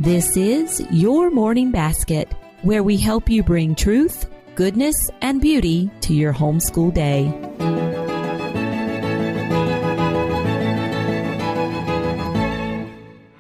This is Your Morning Basket, where we help you bring truth, goodness, and beauty to your homeschool day.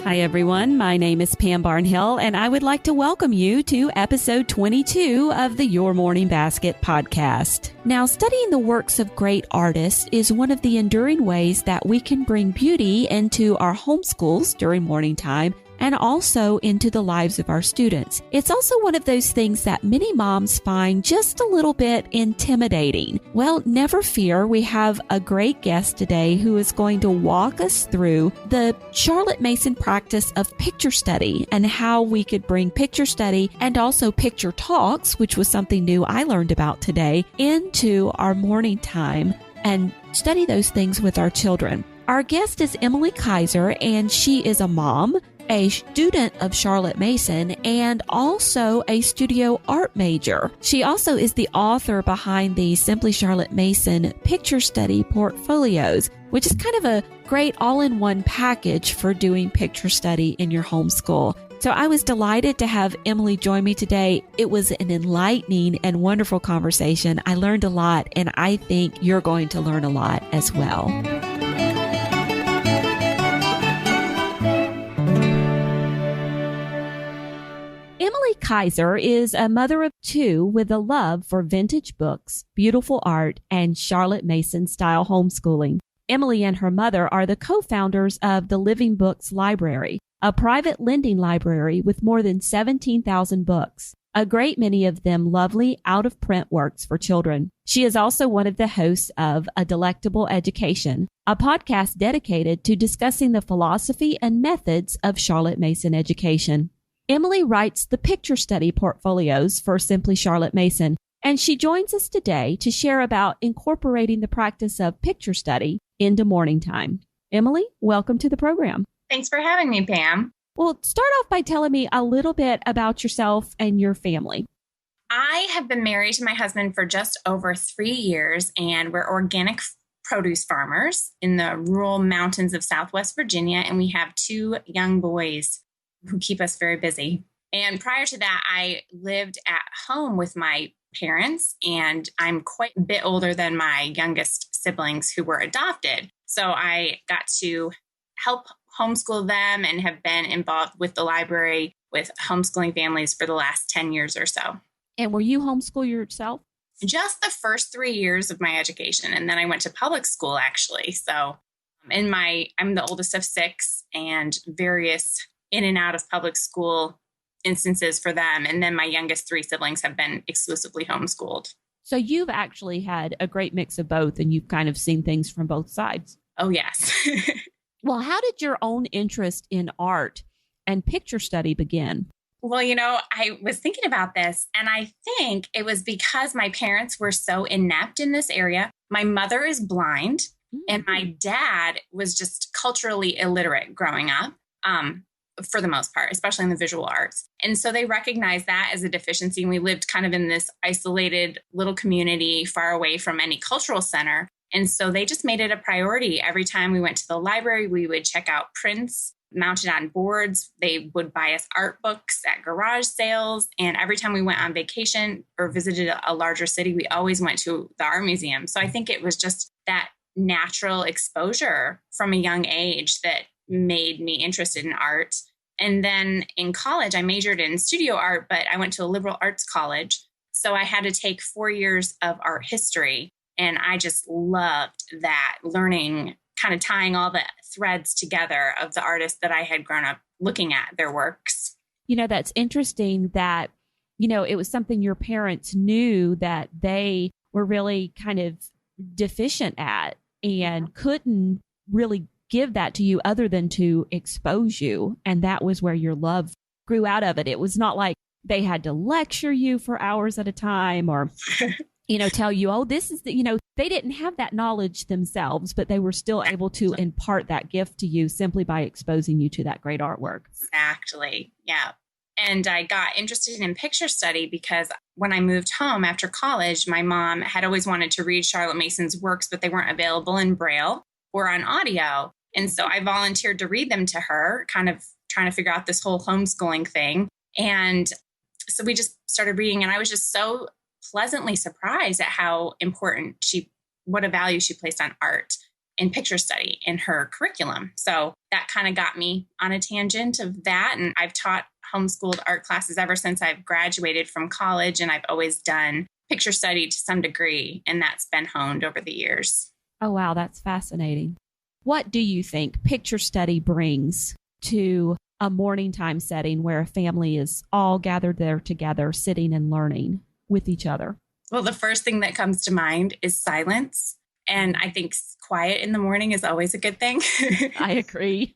Hi, everyone. My name is Pam Barnhill, and I would like to welcome you to episode 22 of the Your Morning Basket podcast. Now, studying the works of great artists is one of the enduring ways that we can bring beauty into our homeschools during morning time and also into the lives of our students. It's also one of those things that many moms find just a little bit intimidating. Well, never fear. We have a great guest today who is going to walk us through the Charlotte Mason practice of picture study and how we could bring picture study and also picture talks, which was something new I learned about today, into our morning time and study those things with our children. Our guest is Emily Kiser, and she is a mom, a student of Charlotte Mason, and also a studio art major. She also is the author behind the Simply Charlotte Mason picture study portfolios, which is kind of a great all-in-one package for doing picture study in your homeschool. So I was delighted to have Emily join me today. It was an enlightening and wonderful conversation. I learned a lot, and I think you're going to learn a lot as well. Emily Kiser is a mother of two with a love for vintage books, beautiful art, and Charlotte Mason style homeschooling. Emily and her mother are the co-founders of the Living Books Library, a private lending library with more than 17,000 books, a great many of them lovely out-of-print works for children. She is also one of the hosts of A Delectable Education, a podcast dedicated to discussing the philosophy and methods of Charlotte Mason education. Emily writes the picture study portfolios for Simply Charlotte Mason, and she joins us today to share about incorporating the practice of picture study into morning time. Emily, welcome to the program. Thanks for having me, Pam. Well, start off by telling me a little bit about yourself and your family. I have been married to my husband for just over 3 years, and we're organic produce farmers in the rural mountains of Southwest Virginia, and we have 2 young boys who keep us very busy. And prior to that, I lived at home with my parents, and I'm quite a bit older than my youngest siblings who were adopted. So I got to help homeschool them and have been involved with the library with homeschooling families for the last 10 years or so. And were you homeschool yourself? Just the first 3 years of my education. And then I went to public school, actually. So I'm the oldest of 6, and various in and out of public school instances for them. And then my youngest 3 siblings have been exclusively homeschooled. So you've actually had a great mix of both, and you've kind of seen things from both sides. Oh, yes. Well, how did your own interest in art and picture study begin? Well, I was thinking about this, and I think it was because my parents were so inept in this area. My mother is blind, and my dad was just culturally illiterate growing up. For the most part, especially in the visual arts. And so they recognized that as a deficiency. And we lived kind of in this isolated little community far away from any cultural center. And so they just made it a priority. Every time we went to the library, we would check out prints mounted on boards. They would buy us art books at garage sales. And every time we went on vacation or visited a larger city, we always went to the art museum. So I think it was just that natural exposure from a young age that made me interested in art. And then in college, I majored in studio art, but I went to a liberal arts college. So I had to take 4 years of art history. And I just loved that, learning, kind of tying all the threads together of the artists that I had grown up looking at their works. That's interesting that, it was something your parents knew that they were really kind of deficient at and couldn't really give that to you other than to expose you. And that was where your love grew out of it. It was not like they had to lecture you for hours at a time or, tell you, oh, this is they didn't have that knowledge themselves, but they were still able to impart that gift to you simply by exposing you to that great artwork. Exactly. Yeah. And I got interested in picture study because when I moved home after college, my mom had always wanted to read Charlotte Mason's works, but they weren't available in Braille or on audio. And so I volunteered to read them to her kind of trying to figure out this whole homeschooling thing. And so we just started reading, and I was just so pleasantly surprised at how important what a value she placed on art and picture study in her curriculum. So that kind of got me on a tangent of that. And I've taught homeschooled art classes ever since I've graduated from college, and I've always done picture study to some degree, and that's been honed over the years. Oh, wow, that's fascinating. What do you think picture study brings to a morning time setting where a family is all gathered there together, sitting and learning with each other? Well, the first thing that comes to mind is silence. And I think quiet in the morning is always a good thing. I agree.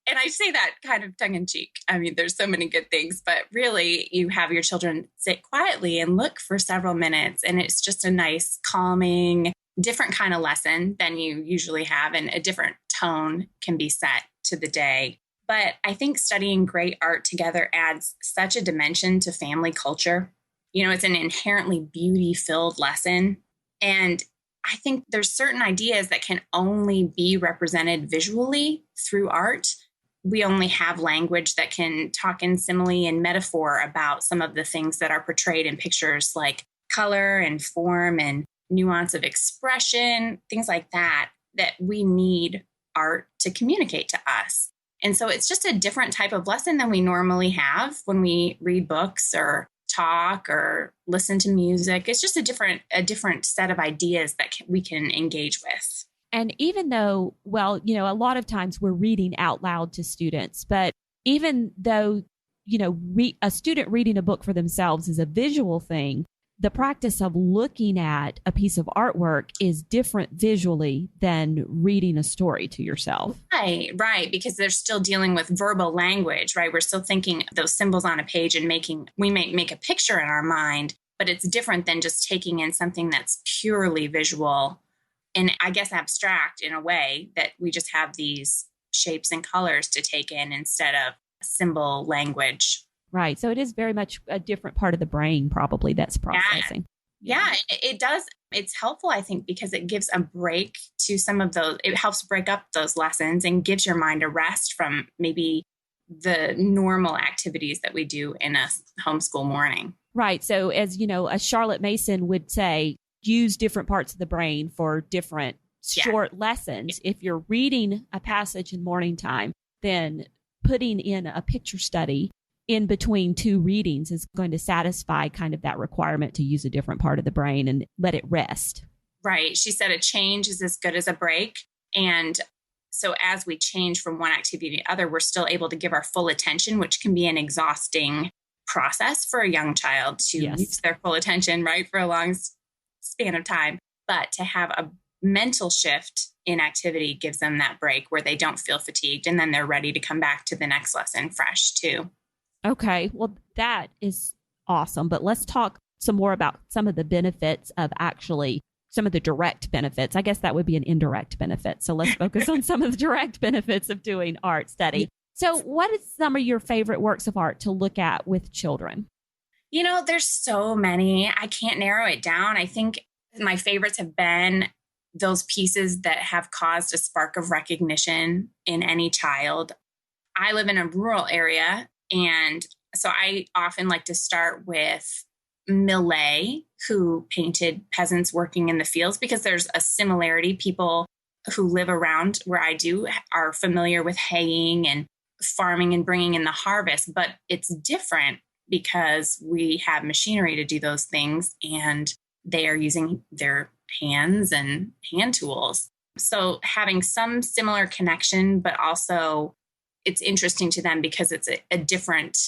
And I say that kind of tongue in cheek. I mean, there's so many good things, but really you have your children sit quietly and look for several minutes. And it's just a nice, calming, different kind of lesson than you usually have. And a different tone can be set to the day. But I think studying great art together adds such a dimension to family culture. You know, it's an inherently beauty-filled lesson. And I think there's certain ideas that can only be represented visually through art. We only have language that can talk in simile and metaphor about some of the things that are portrayed in pictures, like color and form and nuance of expression, things like that, that we need art to communicate to us. And so it's just a different type of lesson than we normally have when we read books or talk or listen to music. It's just a different set of ideas that we can engage with. And even though, well, you know, a lot of times we're reading out loud to students, but even though, you know, a student reading a book for themselves is a visual thing, the practice of looking at a piece of artwork is different visually than reading a story to yourself. Right. Because they're still dealing with verbal language, right? We're still thinking those symbols on a page and we may make a picture in our mind, but it's different than just taking in something that's purely visual and I guess abstract in a way, that we just have these shapes and colors to take in instead of symbol language. Right. So it is very much a different part of the brain probably that's processing. Yeah, it does. It's helpful, I think, because it gives a break to some of those. It helps break up those lessons and gives your mind a rest from maybe the normal activities that we do in a homeschool morning. Right. So as you know, a Charlotte Mason would say, use different parts of the brain for different short lessons. If you're reading a passage in morning time, then putting in a picture study in between two readings is going to satisfy kind of that requirement to use a different part of the brain and let it rest. Right. She said a change is as good as a break. And so as we change from one activity to the other, we're still able to give our full attention, which can be an exhausting process for a young child to use their full attention, right, for a long span of time. But to have a mental shift in activity gives them that break where they don't feel fatigued, and then they're ready to come back to the next lesson fresh too. Okay, well, that is awesome. But let's talk some more about some of the benefits of actually some of the direct benefits. I guess that would be an indirect benefit. So let's focus on some of the direct benefits of doing art study. So what is some of your favorite works of art to look at with children? You know, there's so many. I can't narrow it down. I think my favorites have been those pieces that have caused a spark of recognition in any child. I live in a rural area, and so I often like to start with Millet, who painted peasants working in the fields, because there's a similarity. People who live around where I do are familiar with haying and farming and bringing in the harvest, but it's different because we have machinery to do those things, and they are using their hands and hand tools. So having some similar connection, but also it's interesting to them because it's a different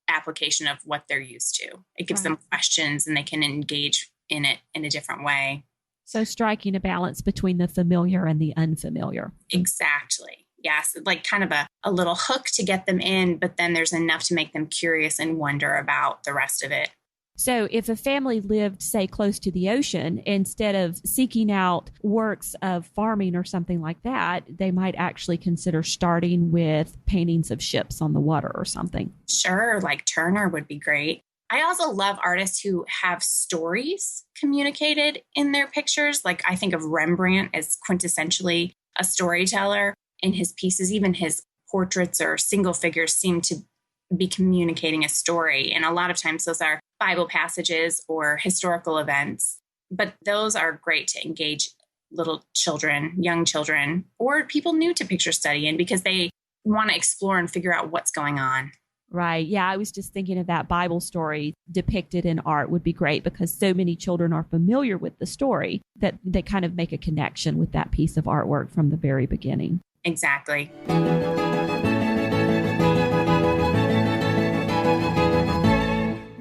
application of what they're used to. It gives them questions, and they can engage in it in a different way. So striking a balance between the familiar and the unfamiliar. Exactly. Yes, like kind of a little hook to get them in, but then there's enough to make them curious and wonder about the rest of it. So if a family lived, say, close to the ocean, instead of seeking out works of farming or something like that, they might actually consider starting with paintings of ships on the water or something. Sure, like Turner would be great. I also love artists who have stories communicated in their pictures. Like I think of Rembrandt as quintessentially a storyteller in his pieces, even his portraits or single figures seem to be communicating a story. And a lot of times those are Bible passages or historical events. But those are great to engage little children, young children, or people new to picture study in because they want to explore and figure out what's going on. Right. Yeah, I was just thinking of that Bible story depicted in art would be great because so many children are familiar with the story that they kind of make a connection with that piece of artwork from the very beginning. Exactly.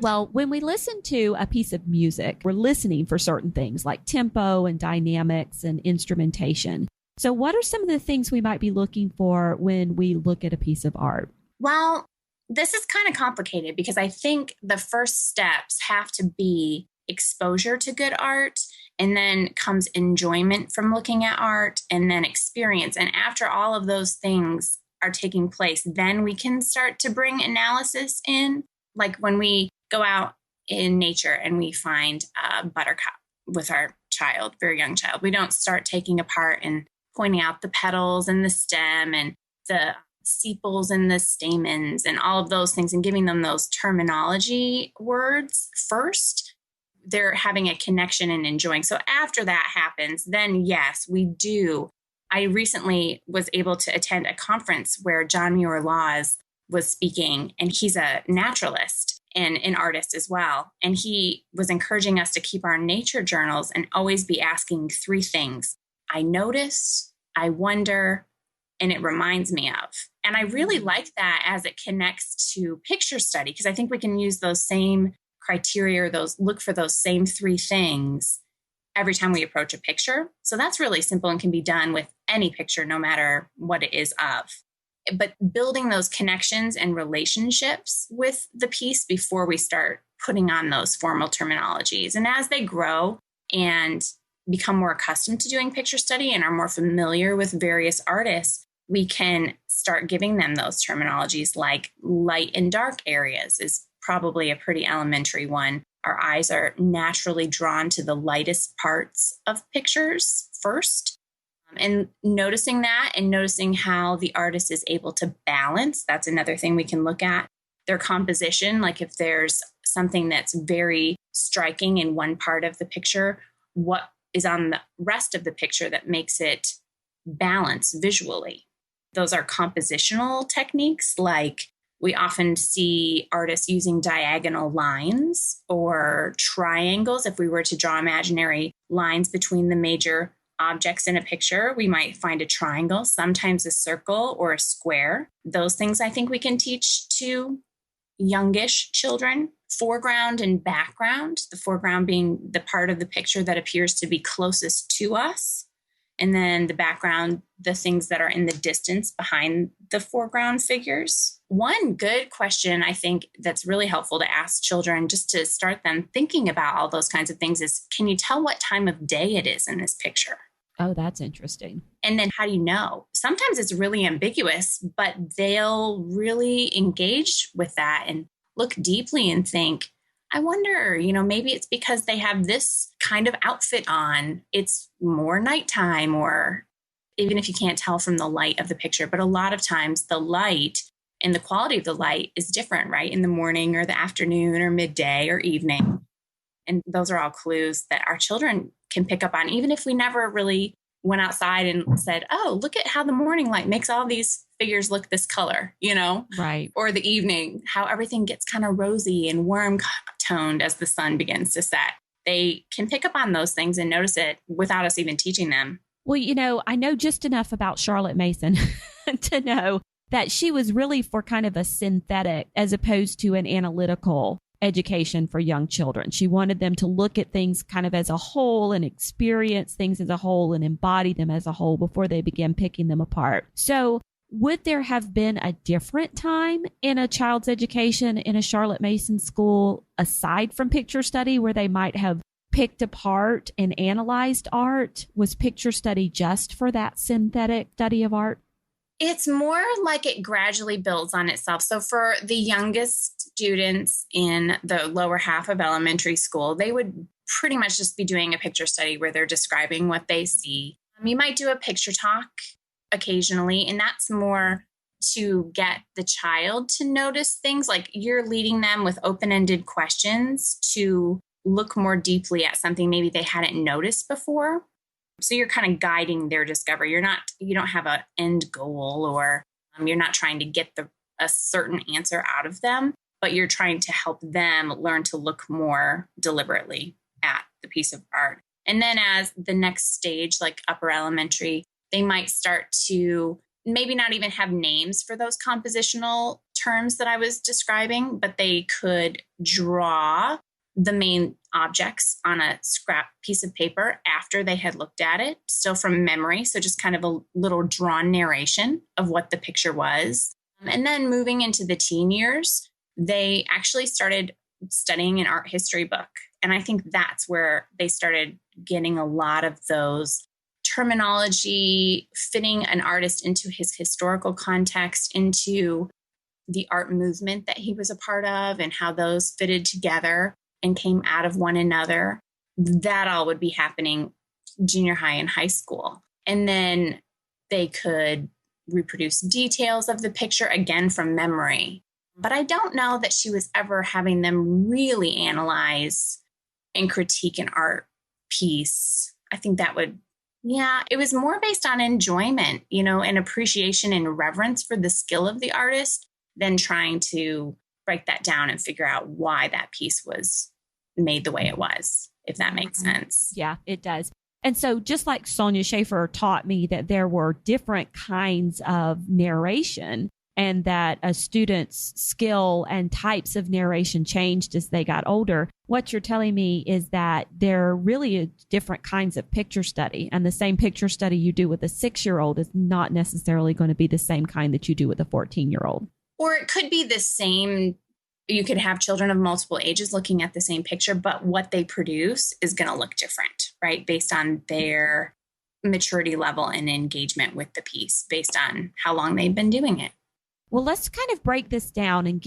Well, when we listen to a piece of music, we're listening for certain things like tempo and dynamics and instrumentation. So what are some of the things we might be looking for when we look at a piece of art? Well, this is kind of complicated because I think the first steps have to be exposure to good art, and then comes enjoyment from looking at art, and then experience. And after all of those things are taking place, then we can start to bring analysis in. Like when we go out in nature and we find a buttercup with our child, very young child, we don't start taking apart and pointing out the petals and the stem and the sepals and the stamens and all of those things and giving them those terminology words first. They're having a connection and enjoying. So after that happens, then yes, we do. I recently was able to attend a conference where John Muir Laws was speaking, and he's a naturalist and an artist as well. And he was encouraging us to keep our nature journals and always be asking three things. I notice, I wonder, and it reminds me of. And I really like that as it connects to picture study, because I think we can use those same criteria, or look for those same three things every time we approach a picture. So that's really simple and can be done with any picture, no matter what it is of. But building those connections and relationships with the piece before we start putting on those formal terminologies. And as they grow and become more accustomed to doing picture study and are more familiar with various artists, we can start giving them those terminologies, like light and dark areas is probably a pretty elementary one. Our eyes are naturally drawn to the lightest parts of pictures first. And noticing that and noticing how the artist is able to balance, that's another thing we can look at. Their composition, like if there's something that's very striking in one part of the picture, what is on the rest of the picture that makes it balance visually. Those are compositional techniques, like we often see artists using diagonal lines or triangles. If we were to draw imaginary lines between the major objects in a picture, we might find a triangle, sometimes a circle or a square. Those things I think we can teach to youngish children. Foreground and background, the foreground being the part of the picture that appears to be closest to us. And then the background, the things that are in the distance behind the foreground figures. One good question I think that's really helpful to ask children just to start them thinking about all those kinds of things is, can you tell what time of day it is in this picture? Oh, that's interesting. And then how do you know? Sometimes it's really ambiguous, but they'll really engage with that and look deeply and think, I wonder, maybe it's because they have this kind of outfit on. It's more nighttime, or even if you can't tell from the light of the picture. But a lot of times the light and the quality of the light is different, right? In the morning or the afternoon or midday or evening. And those are all clues that our children can pick up on, even if we never really went outside and said, oh, look at how the morning light makes all these figures look this color, Right. Or the evening, how everything gets kind of rosy and warm toned as the sun begins to set. They can pick up on those things and notice it without us even teaching them. Well, I know just enough about Charlotte Mason to know that she was really for kind of a synthetic as opposed to an analytical education for young children. She wanted them to look at things kind of as a whole and experience things as a whole and embody them as a whole before they began picking them apart. So would there have been a different time in a child's education in a Charlotte Mason school aside from picture study where they might have picked apart and analyzed art? Was picture study just for that synthetic study of art? It's more like it gradually builds on itself. So for the youngest students in the lower half of elementary school, they would pretty much just be doing a picture study where they're describing what they see. You might do a picture talk occasionally, and that's more to get the child to notice things. Like you're leading them with open-ended questions to look more deeply at something maybe they hadn't noticed before. So you're kind of guiding their discovery. You don't have an end goal, or you're not trying to get a certain answer out of them, but you're trying to help them learn to look more deliberately at the piece of art. And then as the next stage, like upper elementary, they might start to maybe not even have names for those compositional terms that I was describing, but they could draw the main objects on a scrap piece of paper after they had looked at it, still from memory. So just kind of a little drawn narration of what the picture was. And then moving into the teen years, they actually started studying an art history book. And I think that's where they started getting a lot of those terminology, fitting an artist into his historical context, into the art movement that he was a part of, and how those fitted together and came out of one another. That all would be happening junior high and high school. And then they could reproduce details of the picture again from memory. But I don't know that she was ever having them really analyze and critique an art piece. I think that would, it was more based on enjoyment, and appreciation and reverence for the skill of the artist than trying to break that down and figure out why that piece was made the way it was, if that makes sense. Yeah, it does. And so just like Sonia Schaefer taught me that there were different kinds of narration, and that a student's skill and types of narration changed as they got older, what you're telling me is that there really are different kinds of picture study. And the same picture study you do with a 6-year-old is not necessarily going to be the same kind that you do with a 14-year-old. Or it could be the same. You could have children of multiple ages looking at the same picture, but what they produce is going to look different, right? Based on their maturity level and engagement with the piece, based on how long they've been doing it. Well, let's kind of break this down and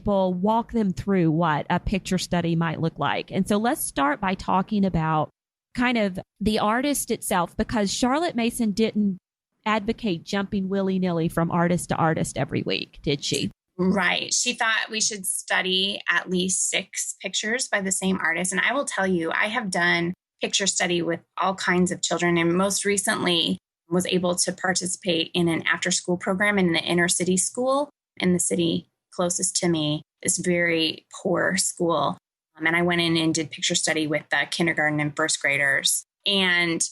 walk them through what a picture study might look like. And so let's start by talking about kind of the artist itself, because Charlotte Mason didn't advocate jumping willy-nilly from artist to artist every week, did she? Right. She thought we should study at least 6 pictures by the same artist. And I will tell you, I have done picture study with all kinds of children, and most recently was able to participate in an after-school program in the inner city school in the city closest to me, this very poor school. And I went in and did picture study with the kindergarten and first graders. And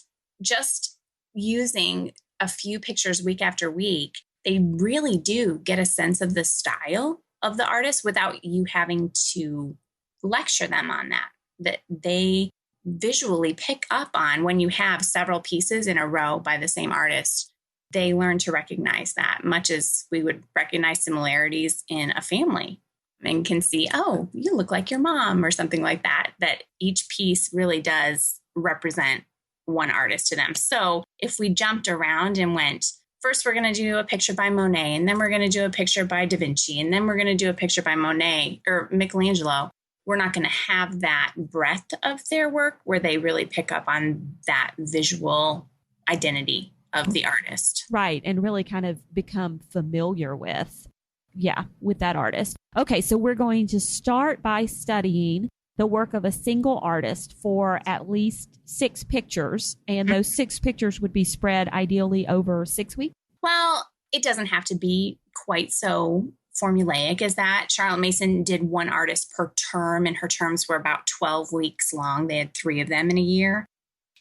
just using a few pictures week after week, they really do get a sense of the style of the artist without you having to lecture them on that they visually pick up on. When you have several pieces in a row by the same artist, they learn to recognize that, much as we would recognize similarities in a family, and can see, oh, you look like your mom or something like that, that each piece really does represent one artist to them. So if we jumped around and went, first we're going to do a picture by Monet, and then we're going to do a picture by Da Vinci, and then we're going to do a picture by Monet or Michelangelo, we're not going to have that breadth of their work where they really pick up on that visual identity of the artist. Right. And really kind of become familiar with that artist. Okay. So we're going to start by studying the work of a single artist for at least 6 pictures. And those 6 pictures would be spread ideally over 6 weeks. Well, it doesn't have to be quite so formulaic as that. Charlotte Mason did one artist per term, and her terms were about 12 weeks long. They had 3 of them in a year.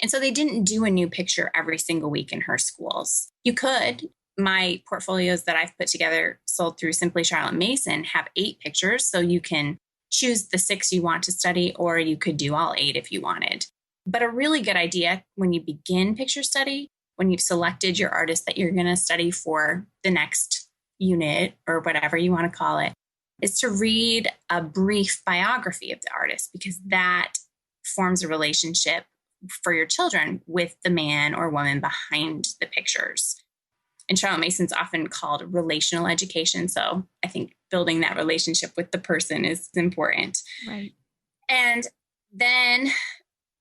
And so they didn't do a new picture every single week in her schools. You could. My portfolios that I've put together sold through Simply Charlotte Mason have 8 pictures. So you can choose the 6 you want to study, or you could do all 8 if you wanted. But a really good idea when you begin picture study, when you've selected your artist that you're going to study for the next unit or whatever you want to call it, is to read a brief biography of the artist, because that forms a relationship for your children with the man or woman behind the pictures. And Charlotte Mason's often called relational education. So I think building that relationship with the person is important. Right. And then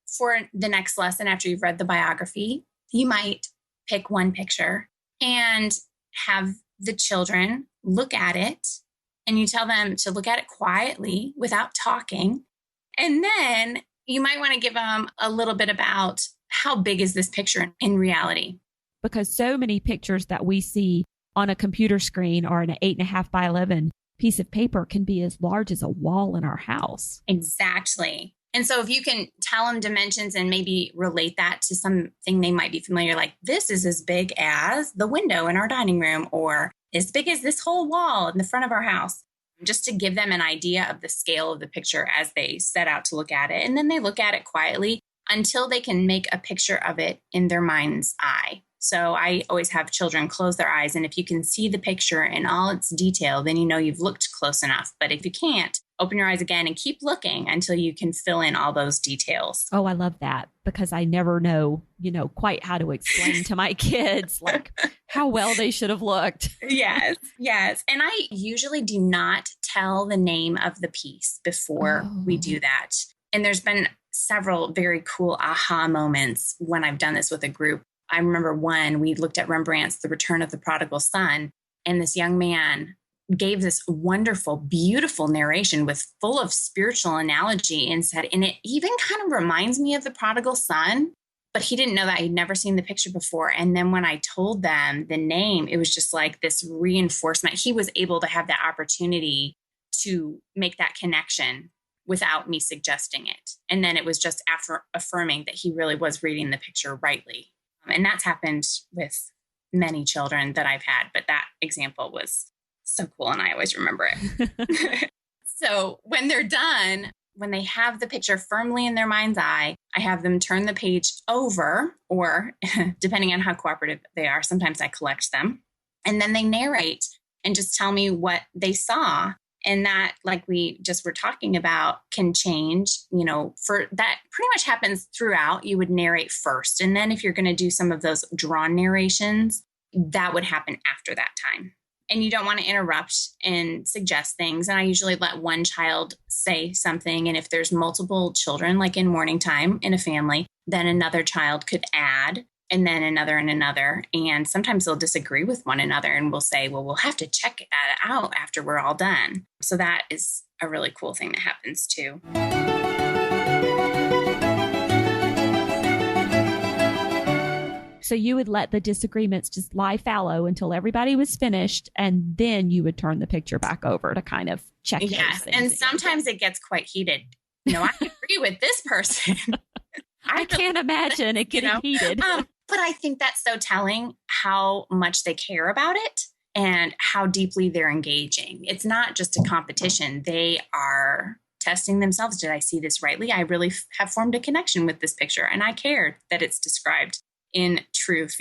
for the next lesson, after you've read the biography, you might pick one picture and have the children look at it, and you tell them to look at it quietly without talking. And then you might want to give them a little bit about how big is this picture in reality? Because so many pictures that we see on a computer screen or an 8.5 by 11 piece of paper can be as large as a wall in our house. Exactly. And so if you can tell them dimensions and maybe relate that to something they might be familiar, like this is as big as the window in our dining room, or as big as this whole wall in the front of our house, just to give them an idea of the scale of the picture as they set out to look at it. And then they look at it quietly until they can make a picture of it in their mind's eye. So I always have children close their eyes. And if you can see the picture in all its detail, then you know you've looked close enough. But if you can't, open your eyes again and keep looking until you can fill in all those details. Oh, I love that, because I never know, quite how to explain to my kids, like how well they should have looked. Yes. And I usually do not tell the name of the piece before we do that. And there's been several very cool aha moments when I've done this with a group. I remember one, we looked at Rembrandt's The Return of the Prodigal Son, and this young man gave this wonderful, beautiful narration with full of spiritual analogy and said, and it even kind of reminds me of the prodigal son, but he didn't know that. He'd never seen the picture before. And then when I told them the name, it was just like this reinforcement. He was able to have that opportunity to make that connection without me suggesting it. And then it was just after affirming that he really was reading the picture rightly. And that's happened with many children that I've had, but that example was so cool, and I always remember it. So when they're done, when they have the picture firmly in their mind's eye, I have them turn the page over, or depending on how cooperative they are, sometimes I collect them. And then they narrate and just tell me what they saw. And that, like we just were talking about, can change, for that pretty much happens throughout. You would narrate first. And then if you're going to do some of those drawn narrations, that would happen after that time. And you don't want to interrupt and suggest things. And I usually let one child say something. And if there's multiple children, like in morning time in a family, then another child could add, and then another and another. And sometimes they'll disagree with one another, and we'll say, well, we'll have to check that out after we're all done. So that is a really cool thing that happens too. So you would let the disagreements just lie fallow until everybody was finished, and then you would turn the picture back over to kind of check. Yes, and sometimes it gets quite heated. I agree with this person. I can't imagine it getting heated. But I think that's so telling how much they care about it and how deeply they're engaging. It's not just a competition. They are testing themselves. Did I see this rightly? I really have formed a connection with this picture, and I care that it's described in truth,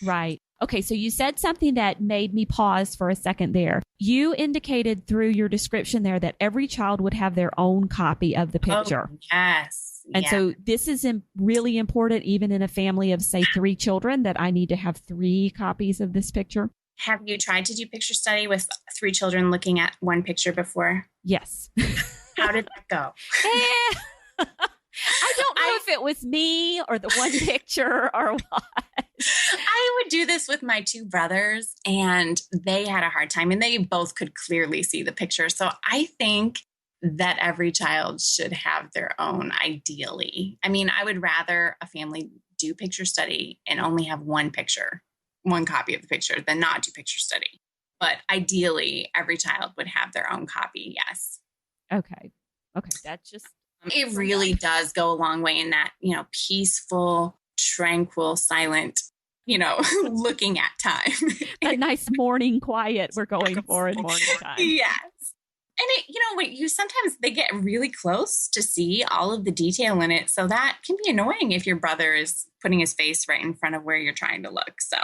Right. Okay. So you said something that made me pause for a second there. You indicated through your description there that every child would have their own copy of the picture. Oh, yes. And so this is really important, even in a family of, say, 3 children, that I need to have 3 copies of this picture. Have you tried to do picture study with 3 children looking at one picture before? Yes. How did that go? I don't know if it was me or the one picture or what. I would do this with my 2 brothers, and they had a hard time, and they both could clearly see the picture. So I think that every child should have their own, ideally. I mean, I would rather a family do picture study and only have one copy of the picture than not do picture study. But ideally, every child would have their own copy, yes. Okay, that's just... It really does go a long way in that, peaceful, tranquil, silent, looking at time. That nice morning quiet we're going for in morning time. Yes. And sometimes they get really close to see all of the detail in it. So that can be annoying if your brother is putting his face right in front of where you're trying to look. So.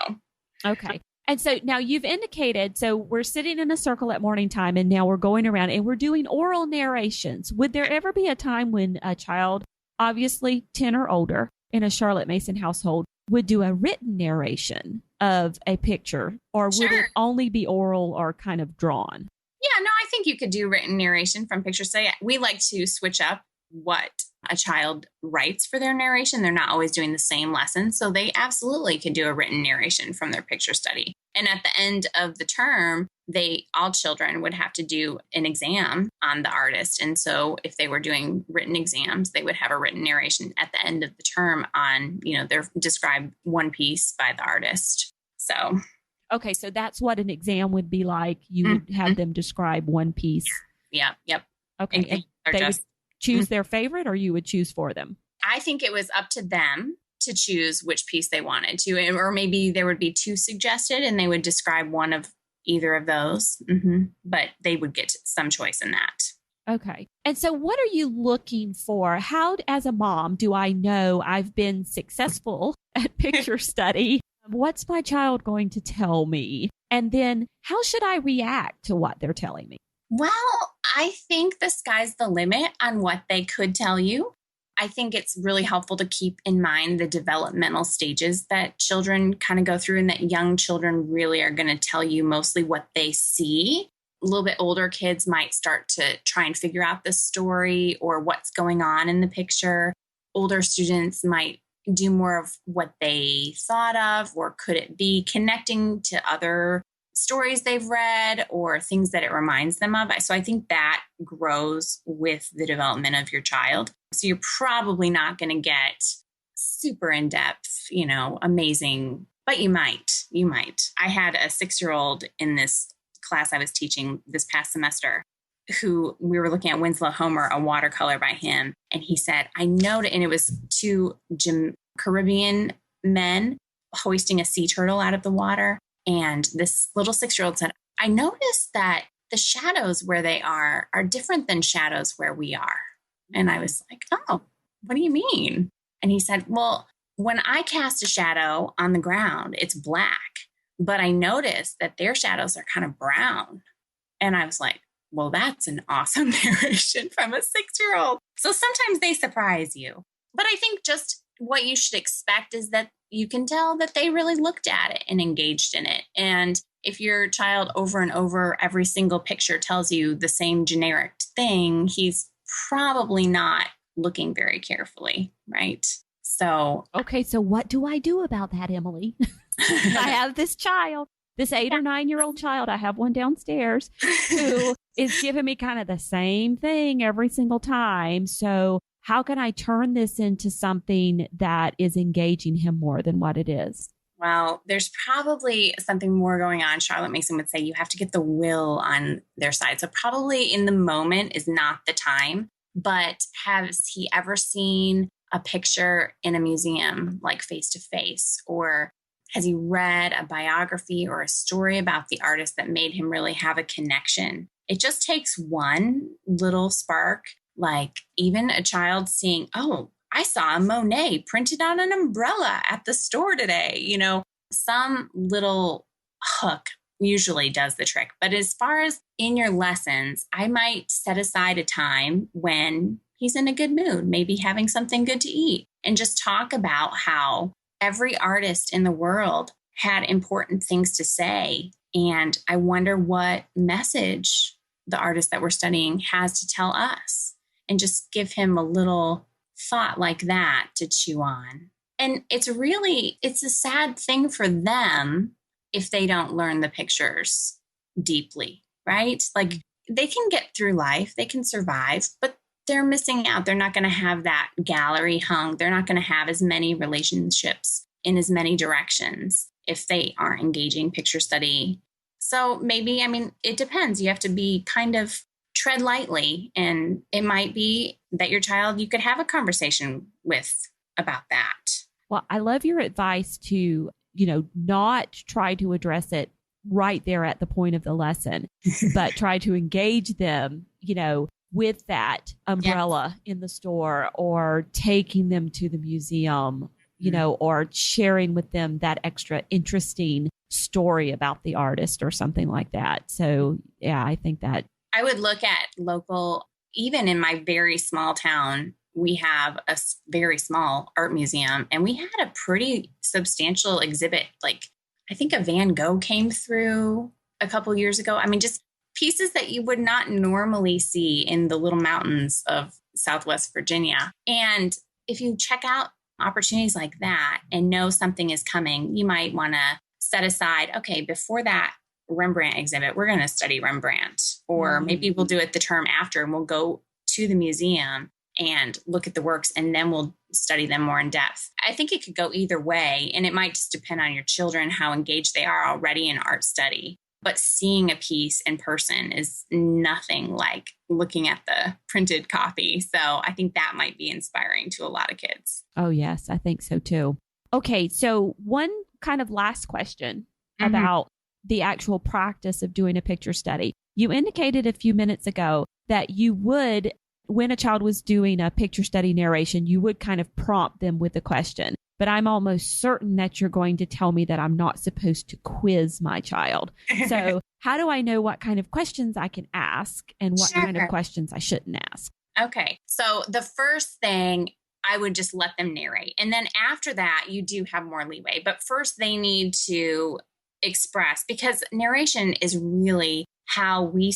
Okay. And so now you've indicated, so we're sitting in a circle at morning time, and now we're going around and we're doing oral narrations. Would there ever be a time when a child, obviously 10 or older, in a Charlotte Mason household would do a written narration of a picture, or would it only be oral or kind of drawn? Yeah, no, I think you could do written narration from picture study. We like to switch up what a child writes for their narration. They're not always doing the same lesson. So they absolutely could do a written narration from their picture study. And at the end of the term, all children would have to do an exam on the artist. And so if they were doing written exams, they would have a written narration at the end of the term on, their describe one piece by the artist. So. Okay. So that's what an exam would be like. You would have them describe one piece. Yeah. Yep. Okay. And they would choose their favorite, or you would choose for them? I think it was up to them to choose which piece they wanted to, or maybe there would be two suggested and they would describe one of either of those, but they would get some choice in that. Okay. And so what are you looking for? How, as a mom, do I know I've been successful at picture study? What's my child going to tell me? And then how should I react to what they're telling me? Well, I think the sky's the limit on what they could tell you. I think it's really helpful to keep in mind the developmental stages that children kind of go through, and that young children really are going to tell you mostly what they see. A little bit older kids might start to try and figure out the story or what's going on in the picture. Older students might do more of what they thought of, or could it be connecting to other stories they've read or things that it reminds them of. So I think that grows with the development of your child. So you're probably not going to get super in-depth, amazing, but you might. I had a 6-year-old in this class I was teaching this past semester who we were looking at Winslow Homer, a watercolor by him. And he said, I noticed, and it was two Caribbean men hoisting a sea turtle out of the water. And this little 6-year-old said, I noticed that the shadows where they are different than shadows where we are. And I was like, oh, what do you mean? And he said, well, when I cast a shadow on the ground, it's black, but I noticed that their shadows are kind of brown. And I was like, well, that's an awesome narration from a 6-year-old. So sometimes they surprise you. But I think just what you should expect is that you can tell that they really looked at it and engaged in it. And if your child over and over every single picture tells you the same generic thing, he's probably not looking very carefully, right? So. Okay, so what do I do about that, Emily? I have this child, this 8 or 9-year-old child. I have one downstairs who is giving me kind of the same thing every single time. So how can I turn this into something that is engaging him more than what it is? Well, there's probably something more going on. Charlotte Mason would say you have to get the will on their side. So probably in the moment is not the time, but has he ever seen a picture in a museum, like face to face, or has he read a biography or a story about the artist that made him really have a connection? It just takes one little spark. Like even a child seeing, oh, I saw a Monet printed on an umbrella at the store today. Some little hook usually does the trick. But as far as in your lessons, I might set aside a time when he's in a good mood, maybe having something good to eat, and just talk about how every artist in the world had important things to say. And I wonder what message the artist that we're studying has to tell us. And just give him a little thought like that to chew on. And it's a sad thing for them if they don't learn the pictures deeply, right? Like they can get through life, they can survive, but they're missing out. They're not going to have that gallery hung. They're not going to have as many relationships in as many directions if they aren't engaging picture study. So maybe, it depends. You have to be kind of tread lightly, and it might be that your child, you could have a conversation with about that. Well, I love your advice to, not try to address it right there at the point of the lesson, but try to engage them, with that umbrella in the store, or taking them to the museum, or sharing with them that extra interesting story about the artist or something like that. So yeah, I think that I would look at local, even in my very small town, we have a very small art museum, and we had a pretty substantial exhibit. Like I think a Van Gogh came through a couple years ago. Just pieces that you would not normally see in the little mountains of Southwest Virginia. And if you check out opportunities like that and know something is coming, you might want to set aside, okay, before that Rembrandt exhibit, we're going to study Rembrandt, or maybe we'll do it the term after and we'll go to the museum and look at the works and then we'll study them more in depth. I think it could go either way, and it might just depend on your children, how engaged they are already in art study. But seeing a piece in person is nothing like looking at the printed copy. So I think that might be inspiring to a lot of kids. Oh, yes, I think so too. Okay, so one kind of last question about the actual practice of doing a picture study. You indicated a few minutes ago that you would, when a child was doing a picture study narration, you would kind of prompt them with a question. But I'm almost certain that you're going to tell me that I'm not supposed to quiz my child. So how do I know what kind of questions I can ask and what kind of questions I shouldn't ask? Okay. So the first thing, I would just let them narrate. And then after that, you do have more leeway. But first they need to express, because narration is really how we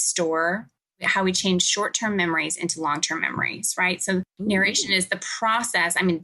change short-term memories into long-term memories, right? So narration is the process. I mean,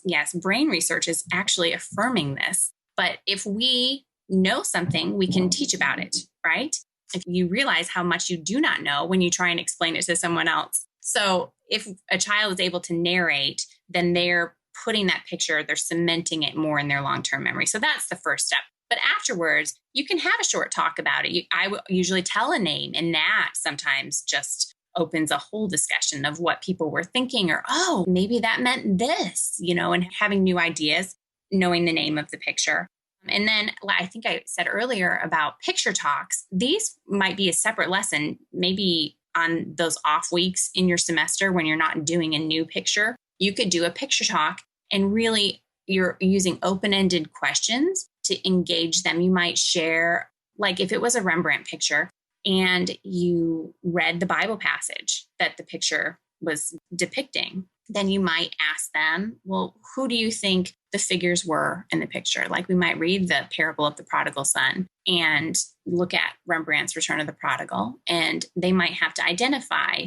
yes, brain research is actually affirming this. But if we know something, we can teach about it, right? If you realize how much you do not know when you try and explain it to someone else. So if a child is able to narrate, then they're putting that picture, they're cementing it more in their long-term memory. So that's the first step. But afterwards, you can have a short talk about it. I would usually tell a name, and that sometimes just opens a whole discussion of what people were thinking, or, oh, maybe that meant this, and having new ideas, knowing the name of the picture. And then I think I said earlier about picture talks. These might be a separate lesson, maybe on those off weeks in your semester when you're not doing a new picture. You could do a picture talk, and really you're using open-ended questions to engage them. You might share, like if it was a Rembrandt picture and you read the Bible passage that the picture was depicting, then you might ask them, well, who do you think the figures were in the picture? Like we might read the parable of the prodigal son and look at Rembrandt's Return of the Prodigal, and they might have to identify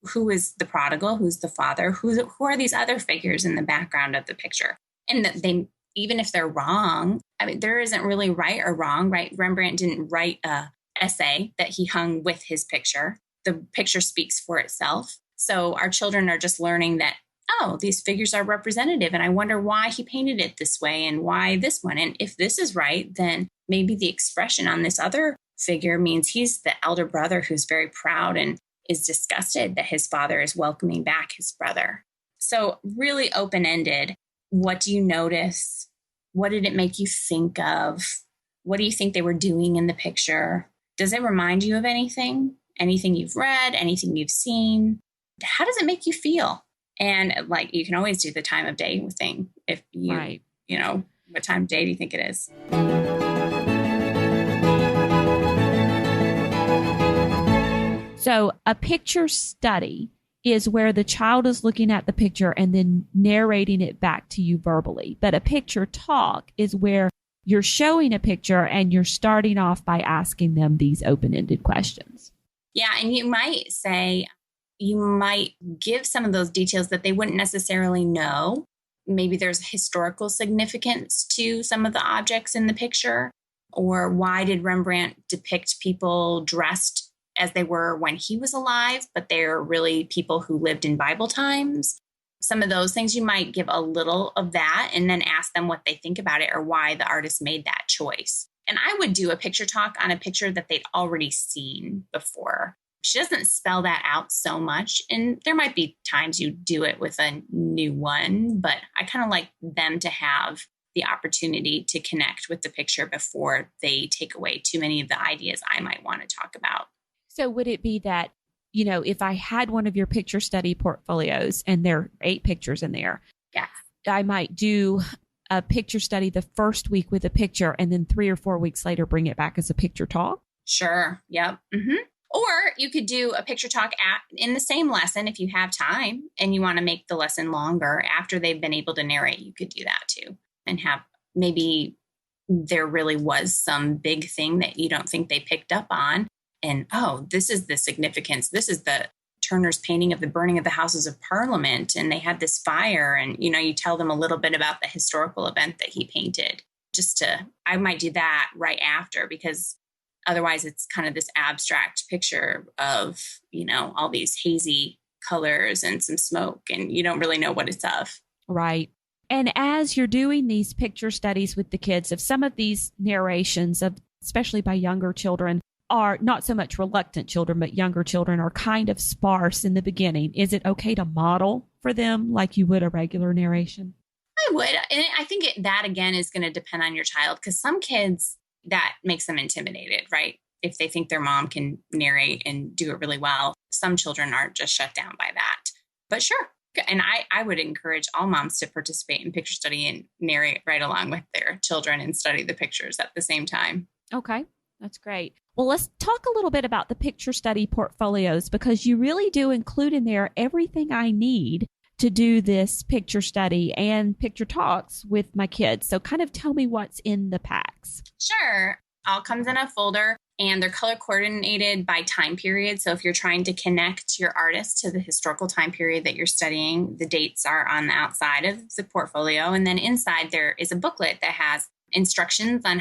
who is the prodigal, who's the father, who are these other figures in the background of the picture. And that they, even if they're wrong, I mean, there isn't really right or wrong, right? Rembrandt didn't write a essay that he hung with his picture. The picture speaks for itself. So our children are just learning that, oh, these figures are representative, and I wonder why he painted it this way and why this one. And if this is right, then maybe the expression on this other figure means he's the elder brother who's very proud and is disgusted that his father is welcoming back his brother. So really open-ended. What do you notice? What did it make you think of? What do you think they were doing in the picture? Does it remind you of anything? Anything you've read? Anything you've seen? How does it make you feel? And like, you can always do the time of day thing. If you, right. What time of day do you think it is? So a picture study is where the child is looking at the picture and then narrating it back to you verbally. But a picture talk is where you're showing a picture and you're starting off by asking them these open-ended questions. Yeah. And you might give some of those details that they wouldn't necessarily know. Maybe there's historical significance to some of the objects in the picture, or why did Rembrandt depict people dressed as they were when he was alive, but they're really people who lived in Bible times. Some of those things, you might give a little of that and then ask them what they think about it or why the artist made that choice. And I would do a picture talk on a picture that they'd already seen before. She doesn't spell that out so much. And there might be times you do it with a new one, but I kind of like them to have the opportunity to connect with the picture before they take away too many of the ideas I might want to talk about. So would it be that, if I had one of your picture study portfolios and there are 8 pictures in there, yeah, I might do a picture study the first week with a picture and then 3 or 4 weeks later bring it back as a picture talk? Sure. Yep. Mm-hmm. Or you could do a picture talk in the same lesson if you have time and you want to make the lesson longer after they've been able to narrate. You could do that too, and have maybe there really was some big thing that you don't think they picked up on. And, oh, this is the significance. This is the Turner's painting of the burning of the Houses of Parliament, and they had this fire, and, you tell them a little bit about the historical event that he painted. I might do that right after, because otherwise it's kind of this abstract picture of, all these hazy colors and some smoke, and you don't really know what it's of. Right. And as you're doing these picture studies with the kids, if some of these narrations, especially by younger children, are not so much reluctant children, but younger children are kind of sparse in the beginning, is it okay to model for them like you would a regular narration? I would. And I think that, again, is going to depend on your child, because some kids, that makes them intimidated, right? If they think their mom can narrate and do it really well. Some children are just shut down by that. But sure. And I would encourage all moms to participate in picture study and narrate right along with their children and study the pictures at the same time. Okay, that's great. Well, let's talk a little bit about the picture study portfolios, because you really do include in there everything I need to do this picture study and picture talks with my kids. So kind of tell me what's in the packs. Sure. All comes in a folder, and they're color coordinated by time period. So if you're trying to connect your artist to the historical time period that you're studying, the dates are on the outside of the portfolio. And then inside there is a booklet that has instructions on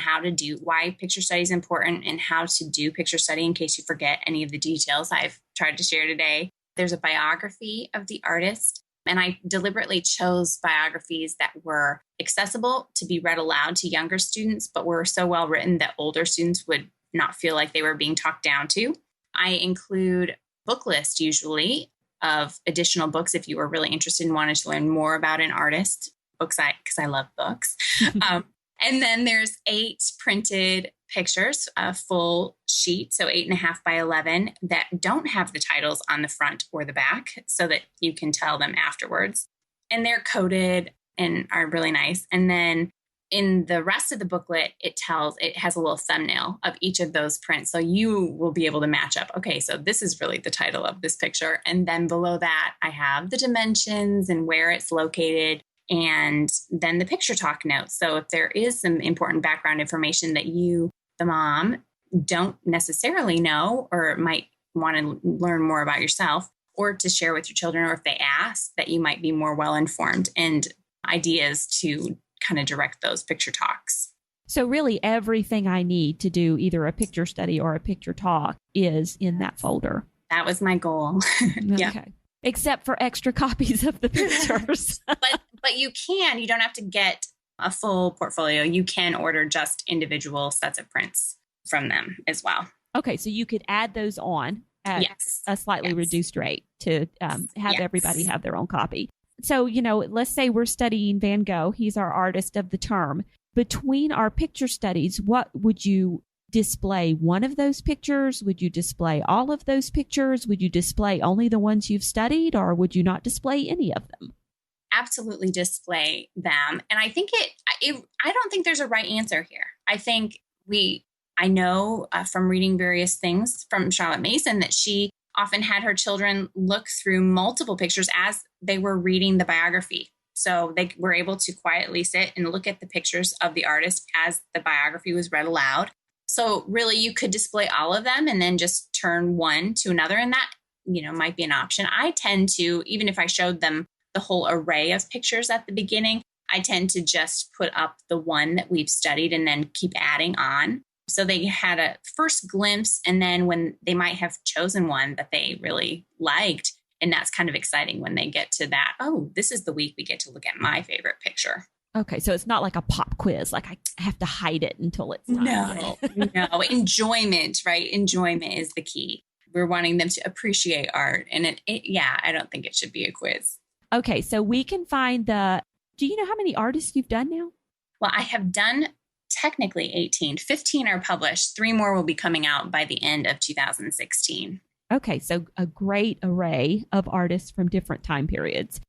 why picture study is important and how to do picture study in case you forget any of the details I've tried to share today. There's a biography of the artist, and I deliberately chose biographies that were accessible to be read aloud to younger students, but were so well written that older students would not feel like they were being talked down to. I include book list usually of additional books if you were really interested and wanted to learn more about an artist. Because I love books. And then there's 8 printed pictures, a full sheet, so 8.5 by 11, that don't have the titles on the front or the back so that you can tell them afterwards. And they're coded and are really nice. And then in the rest of the booklet, it has a little thumbnail of each of those prints. So you will be able to match up. Okay, so this is really the title of this picture. And then below that, I have the dimensions and where it's located, and then the picture talk notes. So if there is some important background information that you, the mom, don't necessarily know or might want to learn more about yourself or to share with your children, or if they ask, that you might be more well-informed, and ideas to kind of direct those picture talks. So really everything I need to do either a picture study or a picture talk is in that folder. That was my goal. Yeah. Okay. Except for extra copies of the pictures. But you don't have to get a full portfolio. You can order just individual sets of prints from them as well. Okay, so you could add those on at a slightly reduced rate to have everybody have their own copy. So, let's say we're studying Van Gogh. He's our artist of the term. Between our picture studies, what would you display? One of those pictures? Would you display all of those pictures? Would you display only the ones you've studied, or would you not display any of them? Absolutely display them. And I think I don't think there's a right answer here. I think I know from reading various things from Charlotte Mason that she often had her children look through multiple pictures as they were reading the biography. So they were able to quietly sit and look at the pictures of the artist as the biography was read aloud. So really you could display all of them and then just turn one to another. And that, might be an option. I tend to, even if I showed them the whole array of pictures at the beginning, I tend to just put up the one that we've studied and then keep adding on. So they had a first glimpse, and then when they might have chosen one that they really liked, and that's kind of exciting when they get to that, oh, this is the week we get to look at my favorite picture. Okay, so it's not like a pop quiz, like I have to hide it until it's time. No, enjoyment, right? Enjoyment is the key. We're wanting them to appreciate art, and I don't think it should be a quiz. Okay, so we can find do you know how many artists you've done now? Well, I have done technically 18. 15 are published. 3 more will be coming out by the end of 2016. Okay, so a great array of artists from different time periods.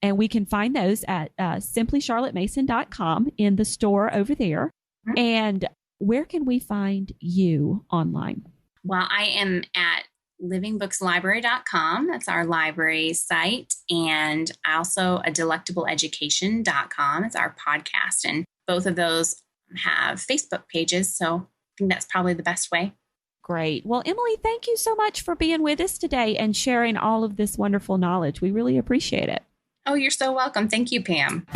And we can find those at simplycharlottemason.com in the store over there. Mm-hmm. And where can we find you online? Well, I am at livingbookslibrary.com. That's our library site. And also a delectableeducation.com. It's our podcast. And both of those have Facebook pages. So I think that's probably the best way. great. Well, Emily, thank you so much for being with us today and sharing all of this wonderful knowledge. We really appreciate it. Oh, you're so welcome. Thank you, Pam.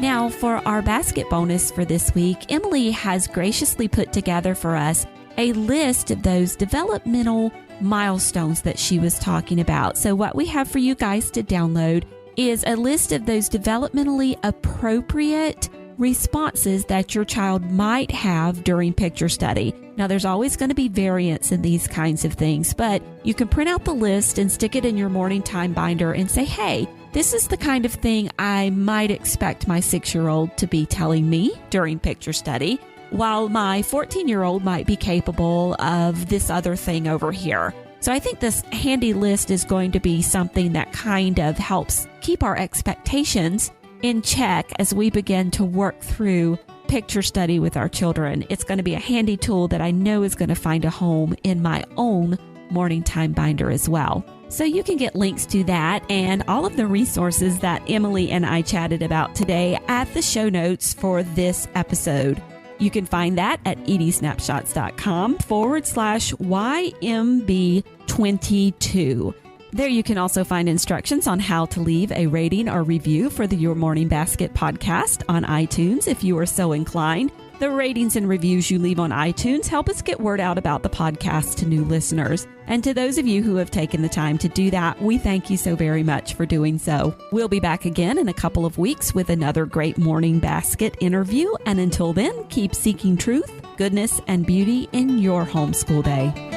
Now, for our basket bonus for this week, Emily has graciously put together for us a list of those developmental milestones that she was talking about. So what we have for you guys to download is a list of those developmentally appropriate responses that your child might have during picture study. Now, there's always going to be variance in these kinds of things, but you can print out the list and stick it in your morning time binder and say, hey, this is the kind of thing I might expect my 6-year-old to be telling me during picture study, while my 14-year-old might be capable of this other thing over here. So I think this handy list is going to be something that kind of helps keep our expectations in check as we begin to work through picture study with our children. It's going to be a handy tool that I know is going to find a home in my own morning time binder as well. So you can get links to that and all of the resources that Emily and I chatted about today at the show notes for this episode. You can find that at edysnapshots.com/YMB22. There you can also find instructions on how to leave a rating or review for the Your Morning Basket podcast on iTunes if you are so inclined. The ratings and reviews you leave on iTunes help us get word out about the podcast to new listeners. And to those of you who have taken the time to do that, we thank you so very much for doing so. We'll be back again in a couple of weeks with another great Morning Basket interview. And until then, keep seeking truth, goodness, and beauty in your homeschool day.